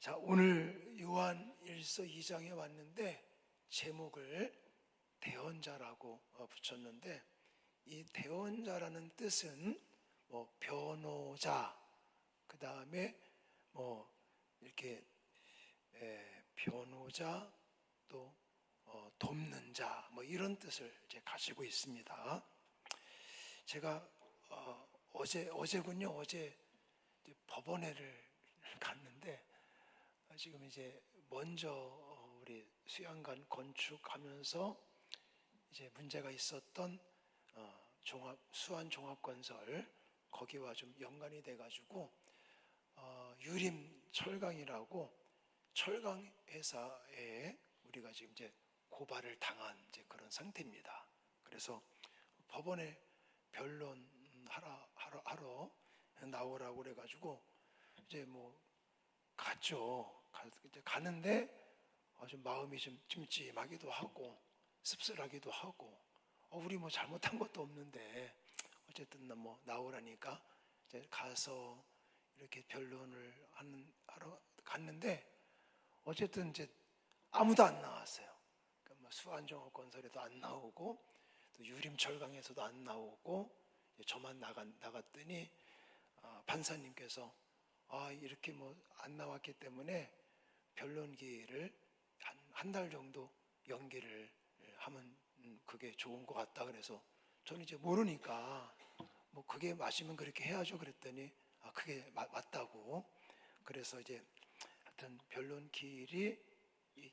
자, 오늘 요한일서 2장에 왔는데 제목을 대언자라고 붙였는데, 이 대언자라는 뜻은 변호자, 그 다음에 이렇게 변호자, 또 돕는 자, 이런 뜻을 이제 가지고 있습니다. 제가 어제군요. 어제 법원회를 갔는데, 지금 이제 먼저 우리 수양관 건축하면서 이제 문제가 있었던 수안종합건설, 거기와 좀 연관이 돼가지고 유림 철강이라고 철강 회사에 우리가 지금 이제 고발을 당한 이제 그런 상태입니다. 그래서 법원에 변론하러 나오라고 그래가지고 이제 갔죠. 이제 가는데 좀 마음이 좀 찜찜하기도 하고 씁쓸하기도 하고, 우리 잘못한 것도 없는데 어쨌든 나오라니까 이제 가서 이렇게 변론을 하러 갔는데, 어쨌든 이제 아무도 안 나왔어요. 그러니까 수안종합건설에도 안 나오고, 또 유림철강에서도 안 나오고, 저만 나갔더니 판사님께서 이렇게 안 나왔기 때문에 변론기를 한 달 정도 연기를 하면 그게 좋은 것 같다. 그래서 저는 이제 모르니까 그게 맞으면 그렇게 해야죠. 그랬더니 그게 맞다고. 그래서 이제 하여튼 변론기일이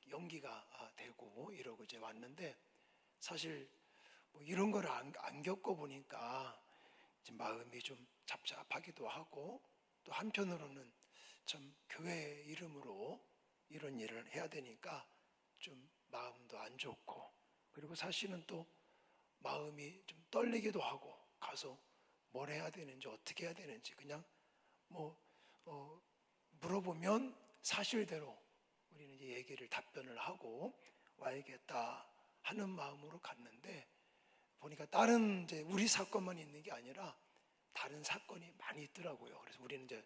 연기가 되고 이러고 이제 왔는데, 사실 이런 걸 안 겪어보니까 이제 마음이 좀 잡잡하기도 하고, 또 한편으로는 참 교회 이름으로 이런 일을 해야 되니까 좀 마음도 안 좋고, 그리고 사실은 또 마음이 좀 떨리기도 하고, 가서 뭘 해야 되는지 어떻게 해야 되는지 그냥 물어보면 사실대로 우리는 이제 얘기를 답변을 하고 와야겠다 하는 마음으로 갔는데, 보니까 다른 이제 우리 사건만 있는 게 아니라 다른 사건이 많이 있더라고요. 그래서 우리는 이제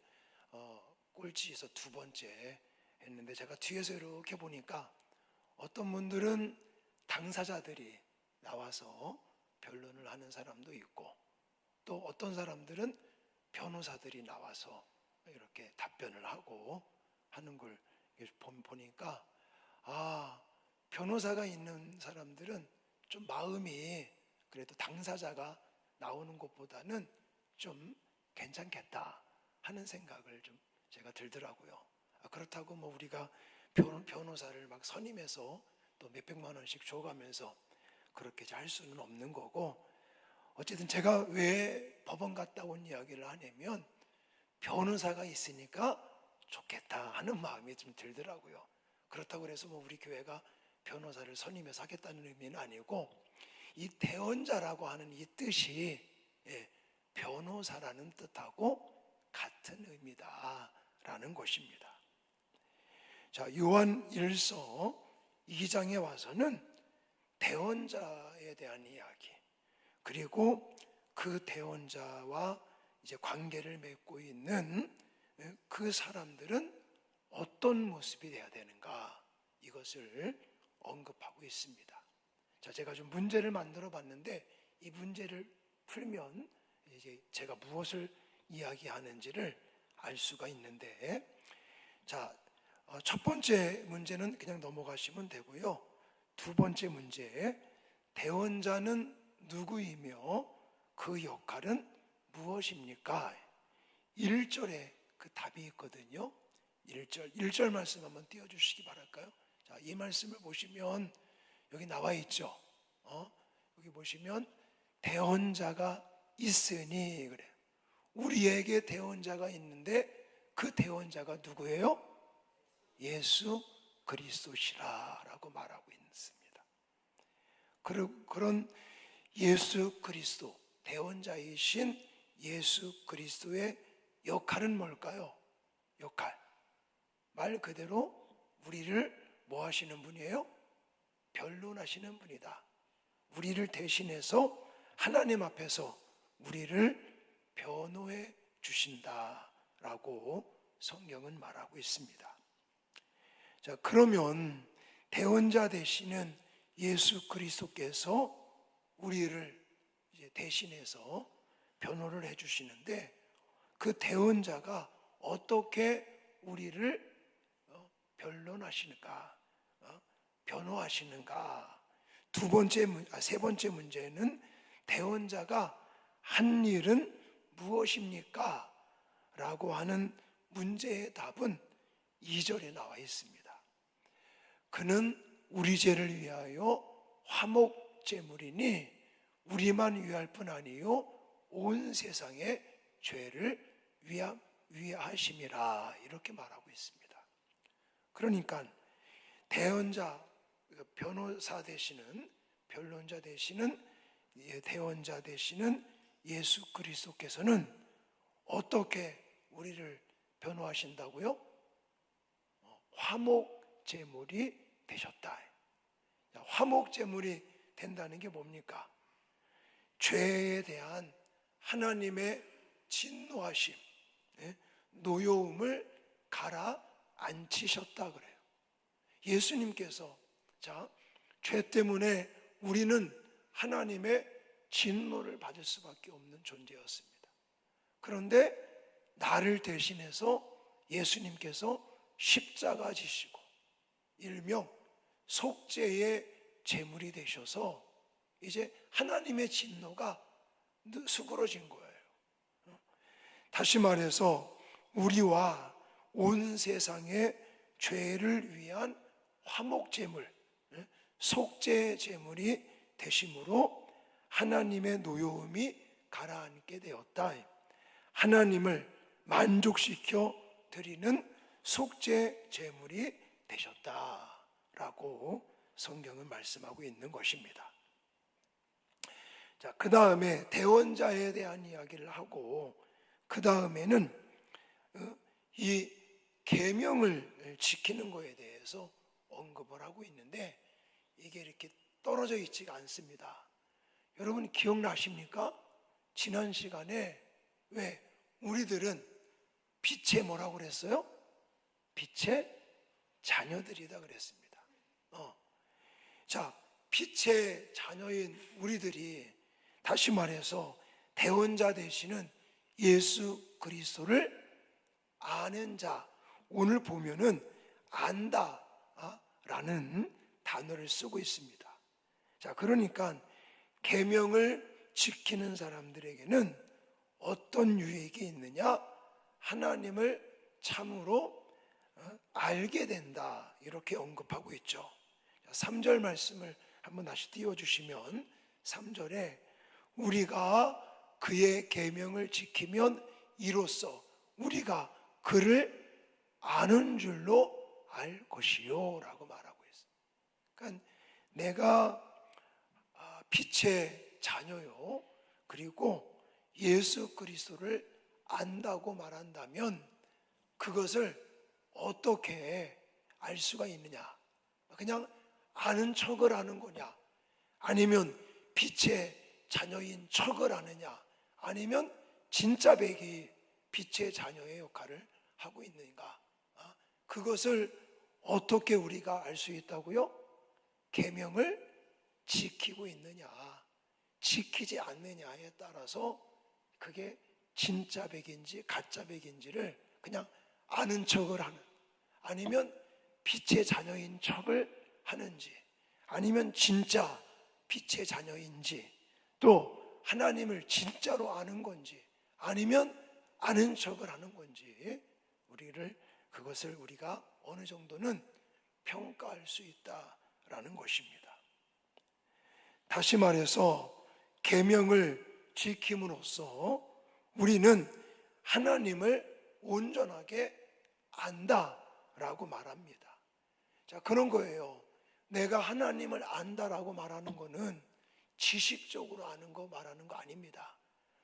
꼴찌에서 두 번째 했는데, 제가 뒤에서 이렇게 보니까 어떤 분들은 당사자들이 나와서 변론을 하는 사람도 있고, 또 어떤 사람들은 변호사들이 나와서 이렇게 답변을 하고 하는 걸 보니까, 변호사가 있는 사람들은 좀 마음이 그래도 당사자가 나오는 것보다는 좀 괜찮겠다 하는 생각을 좀 제가 들더라고요. 그렇다고 우리가 변호사를 막 선임해서 또 몇백만 원씩 줘가면서 그렇게 할 수는 없는 거고, 어쨌든 제가 왜 법원 갔다 온 이야기를 하냐면, 변호사가 있으니까 좋겠다 하는 마음이 좀 들더라고요. 그렇다고 해서 우리 교회가 변호사를 선임해서 하겠다는 의미는 아니고, 이 대언자라고 하는 이 뜻이 변호사라는 뜻하고 같은 의미다라는 것입니다. 자, 요한일서 2장에 와서는 대언자에 대한 이야기, 그리고 그 대언자와 이제 관계를 맺고 있는 그 사람들은 어떤 모습이 되어야 되는가, 이것을 언급하고 있습니다. 자, 제가 좀 문제를 만들어 봤는데, 이 문제를 풀면 이제 제가 무엇을 이야기하는지를 알 수가 있는데, 자, 첫 번째 문제는 그냥 넘어가시면 되고요. 두 번째 문제, 대언자는 누구이며 그 역할은 무엇입니까? 1절에 그 답이 있거든요. 1절 말씀 한번 띄워주시기 바랄까요? 자, 이 말씀을 보시면 여기 나와 있죠. 여기 보시면 대언자가 있으니 그래요. 우리에게 대언자가 있는데 그 대언자가 누구예요? 예수 그리스도시라라고 말하고 있습니다. 그런 예수 그리스도, 대언자이신 예수 그리스도의 역할은 뭘까요? 역할, 말 그대로 우리를 뭐 하시는 분이에요? 변론하시는 분이다. 우리를 대신해서 하나님 앞에서 우리를 변호해 주신다라고 성경은 말하고 있습니다. 자, 그러면 대언자 되시는 예수 그리스도께서 우리를 이제 대신해서 변호를 해주시는데, 그 대언자가 어떻게 우리를 변론하시는가, 변호하시는가. 세 번째 문제는 대언자가 한 일은 무엇입니까? 라고 하는 문제의 답은 2절에 나와 있습니다. 그는 우리 죄를 위하여 화목 제물이니 우리만 위할 뿐 아니요 온 세상의 죄를 위하심이라, 이렇게 말하고 있습니다. 그러니까 대언자, 변호사 되시는, 변론자 되시는, 대언자 되시는 예수 그리스도께서는 어떻게 우리를 변호하신다고요? 화목 제물이 되셨다. 화목 제물이 된다는 게 뭡니까? 죄에 대한 하나님의 진노하심, 노여움을 가라앉히셨다 그래요. 예수님께서, 자, 죄 때문에 우리는 하나님의 진노를 받을 수밖에 없는 존재였습니다. 그런데 나를 대신해서 예수님께서 십자가 지시고 일명 속죄의 제물이 되셔서 이제 하나님의 진노가 수그러진 거예요. 다시 말해서 우리와 온 세상의 죄를 위한 화목 제물, 속죄 제물이 되심으로 하나님의 노여움이 가라앉게 되었다. 하나님을 만족시켜 드리는 속죄 제물이 되셨다라고 성경은 말씀하고 있는 것입니다. 자, 그 다음에 대언자에 대한 이야기를 하고, 그 다음에는 이 계명을 지키는 것에 대해서 언급을 하고 있는데, 이게 이렇게 떨어져 있지가 않습니다. 여러분 기억나십니까? 지난 시간에 왜 우리들은 빛의 뭐라고 그랬어요? 빛의 자녀들이다 그랬습니다. 자, 빛의 자녀인 우리들이, 다시 말해서 대언자 되시는 예수 그리스도를 아는 자, 오늘 보면은 안다 라는 단어를 쓰고 있습니다. 자, 그러니까 계명을 지키는 사람들에게는 어떤 유익이 있느냐? 하나님을 참으로 알게 된다, 이렇게 언급하고 있죠. 3절 말씀을 한번 다시 띄워주시면, 3절에 우리가 그의 계명을 지키면 이로써 우리가 그를 아는 줄로 알 것이요 라고 말하고 있어요. 그러니까 내가 빛의 자녀요, 그리고 예수 그리스도를 안다고 말한다면 그것을 어떻게 알 수가 있느냐? 그냥 아는 척을 하는 거냐? 아니면 빛의 자녀인 척을 하느냐? 아니면 진짜 빛의 자녀의 역할을 하고 있는가? 그것을 어떻게 우리가 알 수 있다고요? 계명을 지키고 있느냐, 지키지 않느냐에 따라서 그게 진짜 백인지 가짜 백인지를 그냥 아는 척을 하는, 아니면 빛의 자녀인 척을 하는지, 아니면 진짜 빛의 자녀인지, 또 하나님을 진짜로 아는 건지, 아니면 아는 척을 하는 건지, 그것을 우리가 어느 정도는 평가할 수 있다라는 것입니다. 다시 말해서 계명을 지킴으로써 우리는 하나님을 온전하게 안다라고 말합니다. 자, 그런 거예요. 내가 하나님을 안다라고 말하는 거는 지식적으로 아는 거 말하는 거 아닙니다.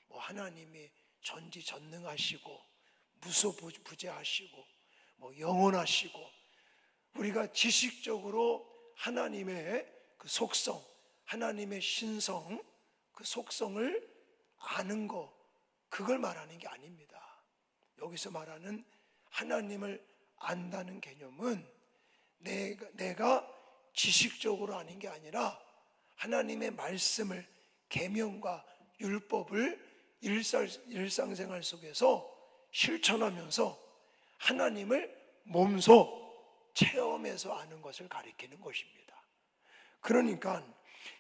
뭐 하나님이 전지전능하시고 무소부재하시고 뭐 영원하시고, 우리가 지식적으로 하나님의 그 속성, 하나님의 신성, 그 속성을 아는 거, 그걸 말하는 게 아닙니다. 여기서 말하는 하나님을 안다는 개념은 내가 지식적으로 아는 게 아니라 하나님의 말씀을, 계명과 율법을 일상생활 속에서 실천하면서 하나님을 몸소 체험해서 아는 것을 가리키는 것입니다. 그러니까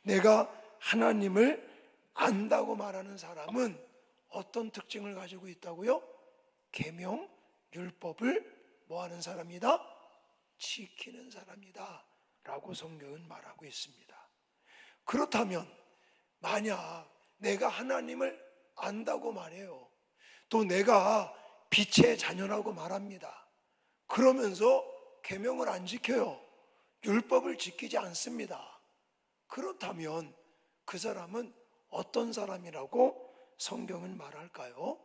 내가 하나님을 안다고 말하는 사람은 어떤 특징을 가지고 있다고요? 계명, 율법을 뭐하는 사람이다? 지키는 사람이다 라고 성경은 말하고 있습니다. 그렇다면 만약 내가 하나님을 안다고 말해요. 또 내가 빛의 자녀라고 말합니다. 그러면서 계명을 안 지켜요. 율법을 지키지 않습니다. 그렇다면 그 사람은 어떤 사람이라고 성경은 말할까요?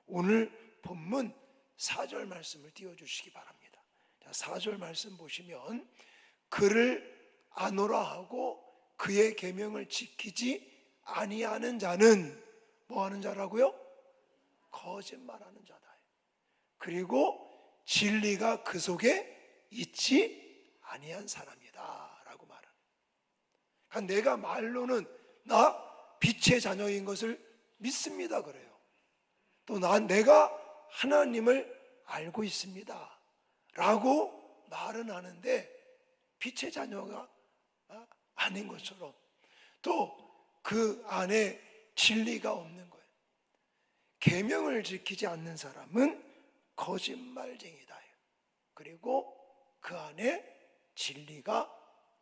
오늘 본문 4절 말씀을 띄워주시기 바랍니다. 자, 4절 말씀 보시면 그를 아노라 하고 그의 계명을 지키지 아니하는 자는 뭐하는 자라고요? 거짓말하는 자다. 그리고 진리가 그 속에 있지 아니한 사람이다 라고 말하는. 그러니까 내가 말로는 나 빛의 자녀인 것을 믿습니다 그래요. 또 내가 하나님을 알고 있습니다 라고 말은 하는데 빛의 자녀가 아닌 것처럼 또 그 안에 진리가 없는 거예요. 계명을 지키지 않는 사람은 거짓말쟁이다. 그리고 그 안에 진리가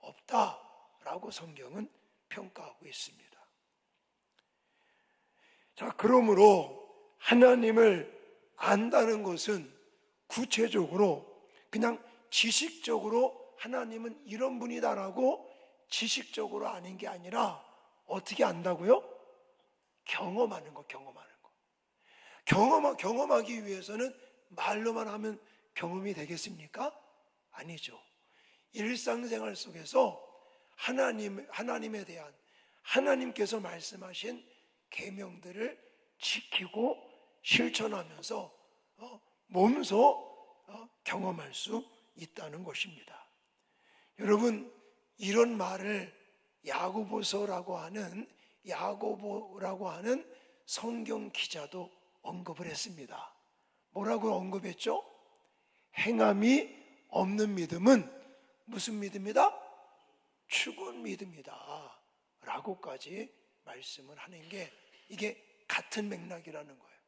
없다라고 성경은 평가하고 있습니다. 자, 그러므로 하나님을 안다는 것은 구체적으로 그냥 지식적으로 하나님은 이런 분이다라고 지식적으로 아는 게 아니라 어떻게 안다고요? 경험하는 거, 경험하는 거. 경험하기 위해서는 말로만 하면 경험이 되겠습니까? 아니죠. 일상생활 속에서 하나님에 대한 하나님께서 말씀하신 계명들을 지키고 실천하면서 몸소 경험할 수 있다는 것입니다. 여러분, 이런 말을 야고보라고 하는 성경 기자도 언급을 했습니다. 뭐라고 언급했죠? 행함이 없는 믿음은 무슨 믿음이다? 죽은 믿음이다 라고까지 말씀을 하는 게 이게 같은 맥락이라는 거예요.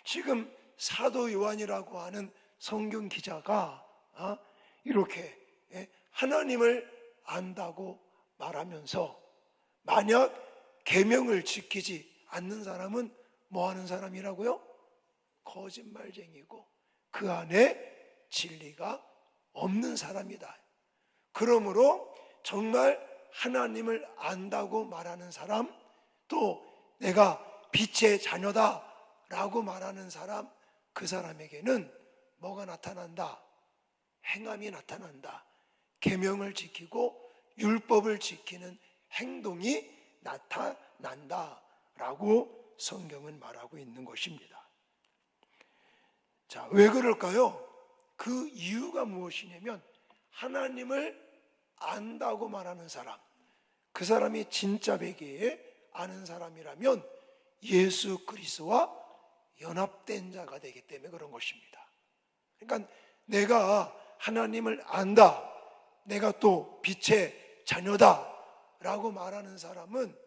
지금 사도 요한이라고 하는 성경 기자가 이렇게 하나님을 안다고 말하면서 만약 계명을 지키지 않는 사람은 뭐 하는 사람이라고요? 거짓말쟁이고 그 안에 진리가 없는 사람이다. 그러므로 정말 하나님을 안다고 말하는 사람, 또 내가 빛의 자녀다 라고 말하는 사람, 그 사람에게는 뭐가 나타난다? 행함이 나타난다. 계명을 지키고 율법을 지키는 행동이 나타난다 라고 성경은 말하고 있는 것입니다. 자, 왜 그럴까요? 그 이유가 무엇이냐면 하나님을 안다고 말하는 사람, 그 사람이 진짜 베개에 아는 사람이라면 예수 그리스도와 연합된 자가 되기 때문에 그런 것입니다. 그러니까 내가 하나님을 안다, 내가 또 빛의 자녀다 라고 말하는 사람은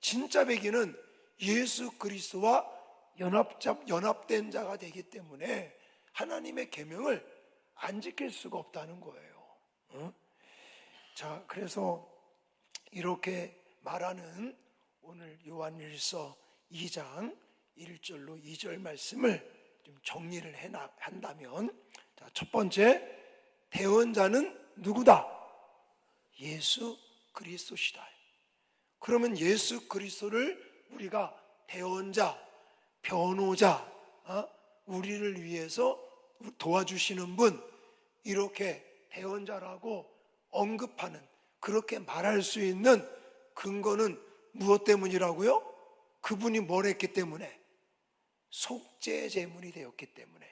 진짜 베개는 예수 그리스도와 연합된 자가 되기 때문에 하나님의 계명을 안 지킬 수가 없다는 거예요. 자, 그래서 이렇게 말하는 오늘 요한일서 2장 1절로 2절 말씀을 좀 정리를 한다면, 자, 첫 번째, 대언자는 누구다? 예수 그리스도시다. 그러면 예수 그리스도를 우리가 대언자, 변호자, 우리를 위해서 도와주시는 분, 이렇게 대언자라고 언급하는, 그렇게 말할 수 있는 근거는 무엇 때문이라고요? 그분이 뭘 했기 때문에? 속죄 제물이 되었기 때문에.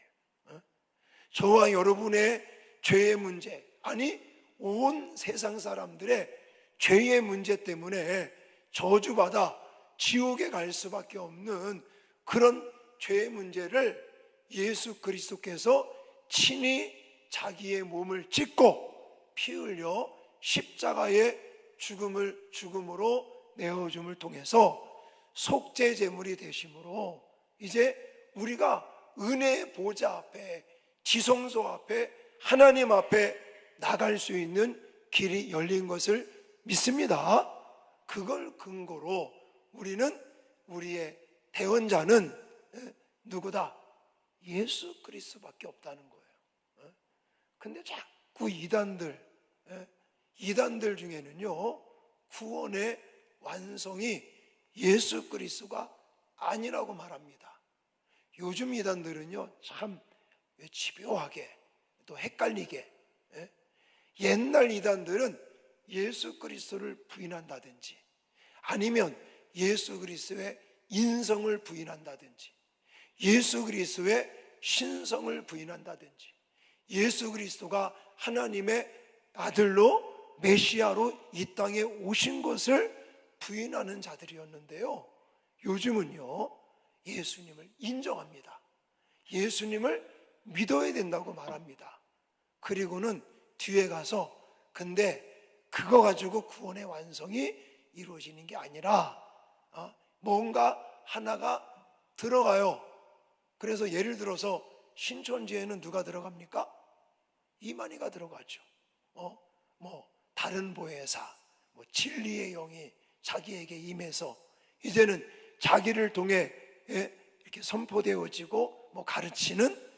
저와 여러분의 죄의 문제, 아니 온 세상 사람들의 죄의 문제 때문에 저주받아 지옥에 갈 수밖에 없는 그런 죄의 문제를 예수 그리스도께서 친히 자기의 몸을 찢고 피 흘려 십자가의 죽음으로 내어줌을 통해서 속죄 제물이 되심으로 이제 우리가 은혜의 보좌 앞에, 지성소 앞에, 하나님 앞에 나갈 수 있는 길이 열린 것을 믿습니다. 그걸 근거로 우리는 우리의 대언자는 누구다? 예수 그리스도밖에 없다는 거예요. 근데 자꾸 이단들 중에는요, 구원의 완성이 예수 그리스도가 아니라고 말합니다. 요즘 이단들은요, 참 집요하게 또 헷갈리게, 옛날 이단들은 예수 그리스도를 부인한다든지 아니면 예수 그리스도의 인성을 부인한다든지 예수 그리스도의 신성을 부인한다든지 예수 그리스도가 하나님의 아들로 메시아로 이 땅에 오신 것을 부인하는 자들이었는데요, 요즘은요 예수님을 인정합니다. 예수님을 믿어야 된다고 말합니다. 그리고는 뒤에 가서 근데 그거 가지고 구원의 완성이 이루어지는 게 아니라 뭔가 하나가 들어가요. 그래서 예를 들어서 신천지에는 누가 들어갑니까? 이만희가 들어가죠. 다른 보혜사, 진리의 영이 자기에게 임해서 이제는 자기를 통해 이렇게 선포되어지고 가르치는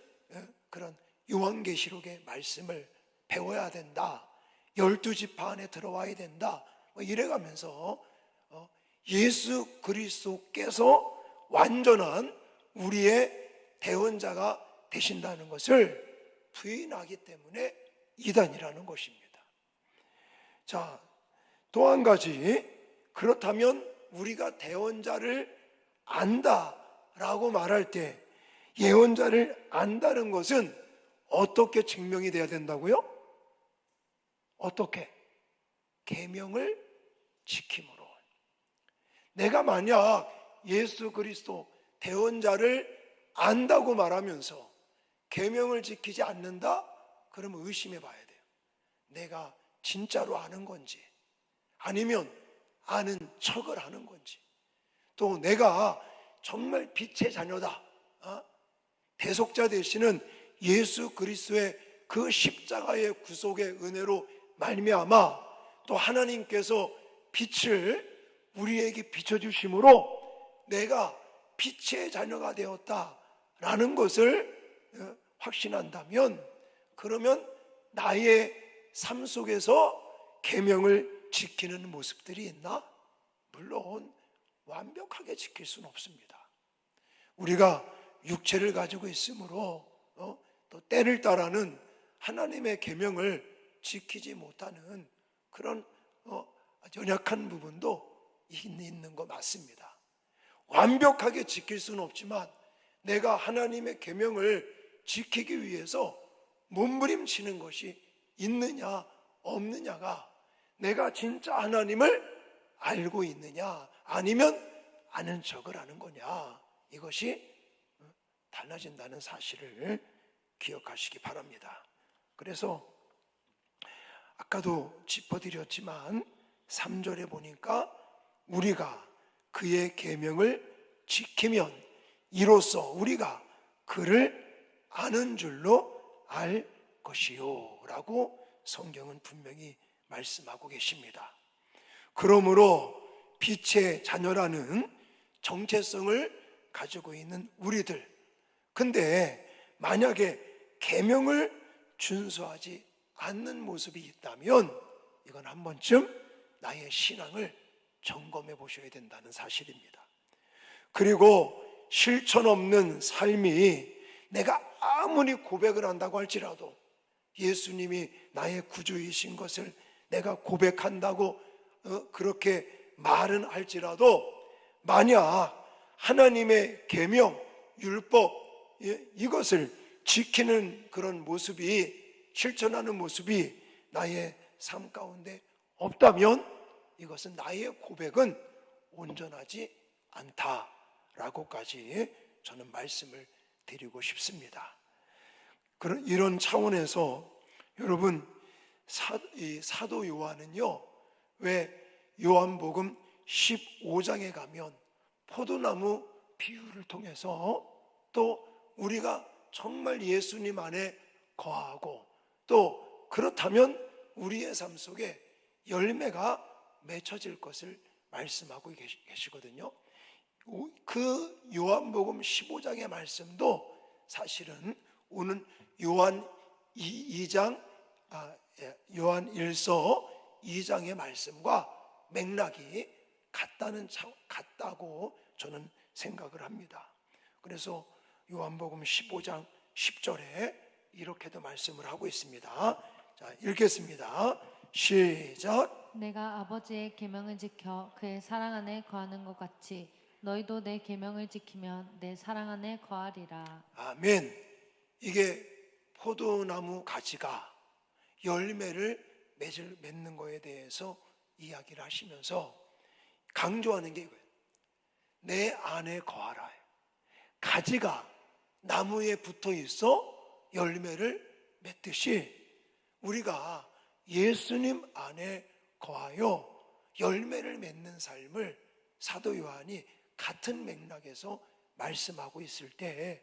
그런 요한계시록의 말씀을 배워야 된다. 12지파 안에 들어와야 된다. 이래가면서 예수 그리스도께서 완전한 우리의 대언자가 되신다는 것을 부인하기 때문에 이단이라는 것입니다. 자, 또 한 가지, 그렇다면 우리가 대언자를 안다라고 말할 때 예언자를 안다는 것은 어떻게 증명이 돼야 된다고요? 어떻게? 계명을 지킴으로. 내가 만약 예수 그리스도 대언자를 안다고 말하면서 계명을 지키지 않는다? 그러면 의심해 봐야 돼요. 내가 진짜로 아는 건지 아니면 아는 척을 하는 건지, 또 내가 정말 빛의 자녀다, 대속자 되시는 예수 그리스도의 그 십자가의 구속의 은혜로 말미암아 또 하나님께서 빛을 우리에게 비춰주심으로 내가 빛의 자녀가 되었다라는 것을 확신한다면, 그러면 나의 삶 속에서 계명을 지키는 모습들이 있나? 물론 완벽하게 지킬 수는 없습니다. 우리가 육체를 가지고 있으므로 또 때를 따라는 하나님의 계명을 지키지 못하는 그런 연약한 부분도 있는 거 맞습니다. 완벽하게 지킬 수는 없지만 내가 하나님의 계명을 지키기 위해서 몸부림치는 것이 있느냐 없느냐가 내가 진짜 하나님을 알고 있느냐 아니면 아는 척을 하는 거냐, 이것이 달라진다는 사실을 기억하시기 바랍니다. 그래서 아까도 짚어드렸지만 3절에 보니까 우리가 그의 계명을 지키면 이로써 우리가 그를 아는 줄로 알 것이요 라고 성경은 분명히 말씀하고 계십니다. 그러므로 빛의 자녀라는 정체성을 가지고 있는 우리들, 근데 만약에 계명을 준수하지 않는 모습이 있다면 이건 한 번쯤 나의 신앙을 점검해 보셔야 된다는 사실입니다. 그리고 실천 없는 삶이 내가 아무리 고백을 한다고 할지라도, 예수님이 나의 구주이신 것을 내가 고백한다고 그렇게 말은 할지라도, 만약 하나님의 계명, 율법 이것을 지키는 그런 모습이, 실천하는 모습이 나의 삶 가운데 없다면 이것은 나의 고백은 온전하지 않다라고까지 저는 말씀을 드리고 싶습니다. 이런 차원에서 여러분, 사도 요한은요, 왜 요한복음 15장에 가면 포도나무 비유를 통해서 또 우리가 정말 예수님 안에 거하고 또 그렇다면 우리의 삶 속에 열매가 맺혀질 것을 말씀하고 계시거든요. 그 요한복음 15장의 말씀도 사실은 오늘 요한 2장, 요한 1서 2장의 말씀과 맥락이 같다고 저는 생각을 합니다. 그래서 요한복음 15장 10절에 이렇게도 말씀을 하고 있습니다. 자, 읽겠습니다. 시작. 내가 아버지의 계명을 지켜 그의 사랑 안에 거하는 것 같이 너희도 내 계명을 지키면 내 사랑 안에 거하리라. 아멘. 이게 포도나무 가지가 열매를 맺는 거에 대해서 이야기를 하시면서 강조하는 게 이거예요. 내 안에 거하라. 가지가 나무에 붙어 있어 열매를 맺듯이 우리가 예수님 안에 거하여 열매를 맺는 삶을 사도 요한이 같은 맥락에서 말씀하고 있을 때,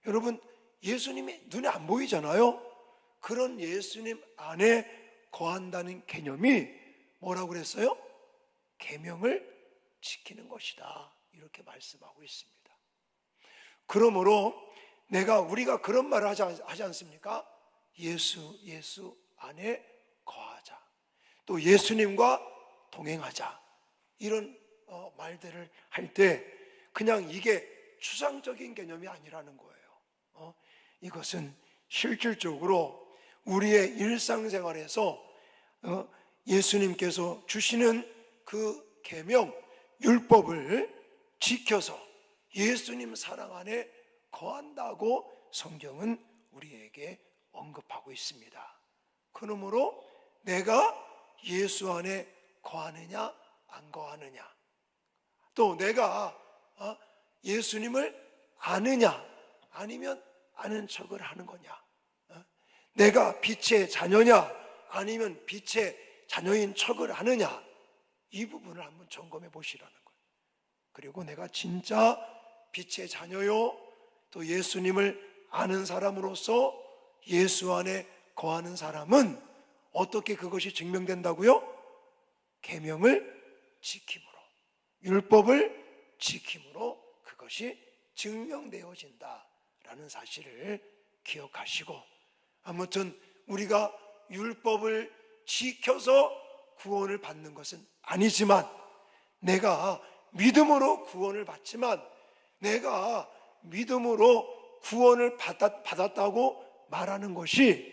여러분, 예수님이 눈에 안 보이잖아요. 그런 예수님 안에 거한다는 개념이 뭐라고 그랬어요? 계명을 지키는 것이다, 이렇게 말씀하고 있습니다. 그러므로 우리가 그런 말을 하지 않습니까? 예수 안에 거하자, 또 예수님과 동행하자, 이런 말들을 할 때 그냥 이게 추상적인 개념이 아니라는 거예요. 이것은 실질적으로 우리의 일상생활에서 예수님께서 주시는 그 계명, 율법을 지켜서 예수님 사랑 안에 거한다고 성경은 우리에게 언급하고 있습니다. 그러므로 내가 예수 안에 거하느냐 안 거하느냐, 또 내가 예수님을 아느냐 아니면 아는 척을 하는 거냐, 내가 빛의 자녀냐 아니면 빛의 자녀인 척을 하느냐, 이 부분을 한번 점검해 보시라는 거예요. 그리고 내가 진짜 빛의 자녀요, 또 예수님을 아는 사람으로서 예수 안에 거하는 사람은 어떻게 그것이 증명된다고요? 계명을 지킴으로, 율법을 지킴으로 그것이 증명되어진다라는 사실을 기억하시고, 아무튼 우리가 율법을 지켜서 구원을 받는 것은 아니지만, 내가 믿음으로 구원을 받지만 내가 믿음으로 구원을 받았다고 말하는 것이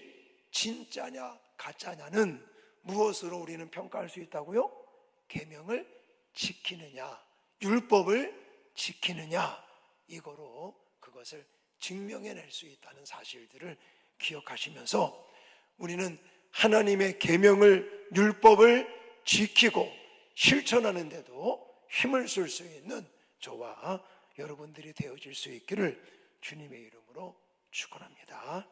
진짜냐 가짜냐는 무엇으로 우리는 평가할 수 있다고요? 계명을 지키느냐, 율법을 지키느냐, 이거로 그것을 증명해낼 수 있다는 사실들을 기억하시면서 우리는 하나님의 계명을, 율법을 지키고 실천하는데도 힘을 쓸 수 있는 저와 여러분들이 되어질 수 있기를 주님의 이름으로 축원합니다.